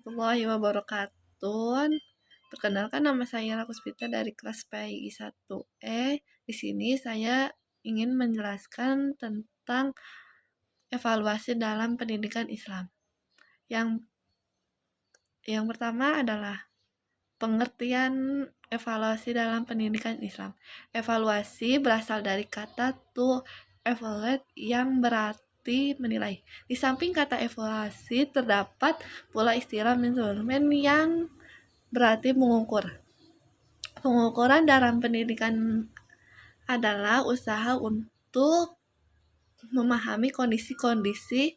warahmatullahi wabarakatuh. Perkenalkan, nama saya Rakuspita dari kelas PAI 1E. Di sini saya ingin menjelaskan tentang evaluasi dalam pendidikan Islam. Yang pertama adalah pengertian evaluasi dalam pendidikan Islam. Evaluasi berasal dari kata to evaluate yang berarti menilai. Di samping kata evaluasi terdapat pula istilah measurement yang berarti mengukur. Pengukuran dalam pendidikan adalah usaha untuk memahami kondisi-kondisi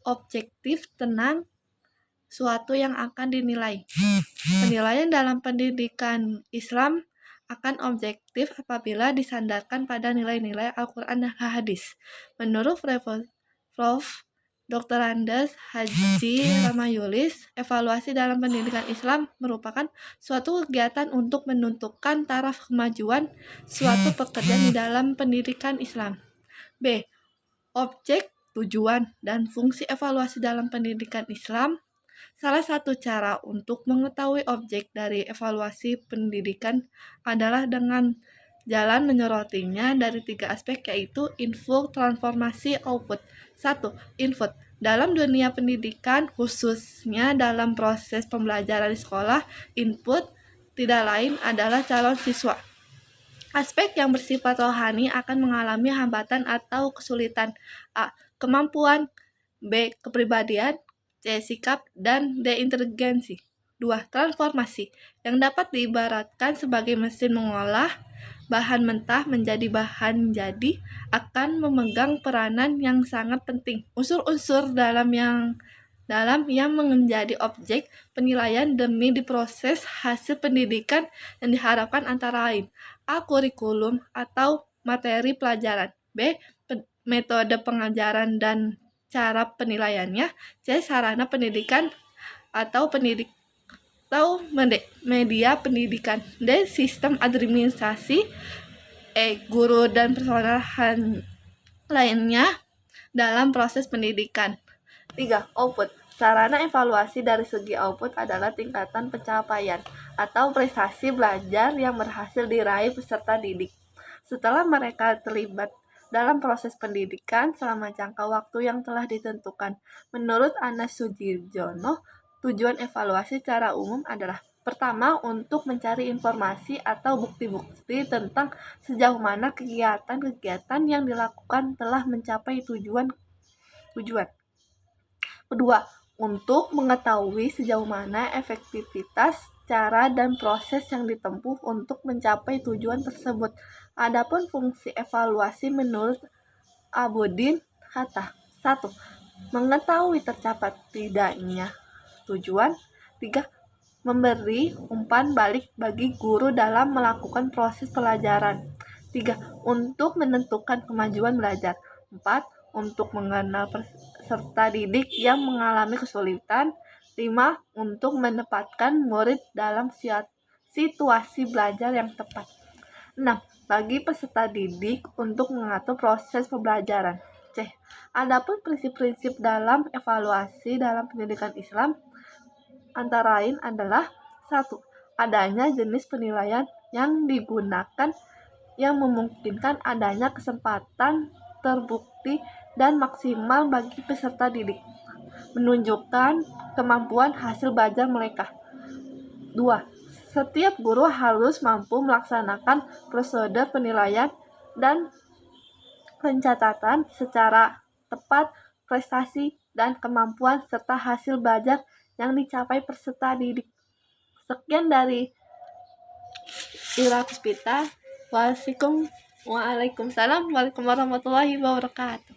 objektif tentang suatu yang akan dinilai. Penilaian dalam pendidikan Islam akan objektif apabila disandarkan pada nilai-nilai Al-Quran dan hadis. Menurut Prof. Dr. Andes Haji Ramayulis, evaluasi dalam pendidikan Islam merupakan suatu kegiatan untuk menentukan taraf kemajuan suatu pekerjaan di dalam pendidikan Islam. B. Objek, tujuan, dan fungsi evaluasi dalam pendidikan Islam. Salah satu cara untuk mengetahui objek dari evaluasi pendidikan adalah dengan jalan menyorotinya dari 3 aspek, yaitu input, transformasi, output. 1. Input. Dalam dunia pendidikan, khususnya dalam proses pembelajaran di sekolah, input tidak lain adalah calon siswa. Aspek yang bersifat rohani akan mengalami hambatan atau kesulitan. A. Kemampuan. B. Kepribadian. C. Sikap. Dan D. Inteligensi. 2. Transformasi, yang dapat diibaratkan sebagai mesin mengolah bahan mentah menjadi bahan jadi, akan memegang peranan yang sangat penting. Unsur-unsur dalam yang menjadi objek penilaian demi diproses hasil pendidikan yang diharapkan antara lain: A. Kurikulum atau materi pelajaran. B. Metode pengajaran dan cara penilaiannya. C. Sarana pendidikan atau media pendidikan. D. Sistem administrasi. E. Guru dan personal lainnya dalam proses pendidikan. 3. Output. Sarana evaluasi dari segi output adalah tingkatan pencapaian atau prestasi belajar yang berhasil diraih peserta didik setelah mereka terlibat dalam proses pendidikan selama jangka waktu yang telah ditentukan. Menurut Anas Sujirjono, tujuan evaluasi secara umum adalah: pertama, untuk mencari informasi atau bukti-bukti tentang sejauh mana kegiatan-kegiatan yang dilakukan telah mencapai tujuan. Kedua, untuk mengetahui sejauh mana efektivitas cara dan proses yang ditempuh untuk mencapai tujuan tersebut. Adapun fungsi evaluasi menurut Abudin Hatta: 1. Mengetahui tercapai tidaknya tujuan. 3. Memberi umpan balik bagi guru dalam melakukan proses pelajaran. 3. Untuk menentukan kemajuan belajar. 4. Untuk mengenal peserta didik yang mengalami kesulitan. 5. Untuk menempatkan murid dalam situasi belajar yang tepat. 6. Bagi peserta didik untuk mengatur proses pembelajaran. C. Adapun prinsip-prinsip dalam evaluasi dalam pendidikan Islam antara lain adalah: 1. Adanya jenis penilaian yang digunakan yang memungkinkan adanya kesempatan terbukti dan maksimal bagi peserta didik, menunjukkan kemampuan hasil belajar mereka. 2. Setiap guru harus mampu melaksanakan prosedur penilaian dan pencatatan secara tepat prestasi dan kemampuan serta hasil belajar yang dicapai peserta didik. Sekian dari Rakuspita. Waalaikumsalam warahmatullahi wabarakatuh.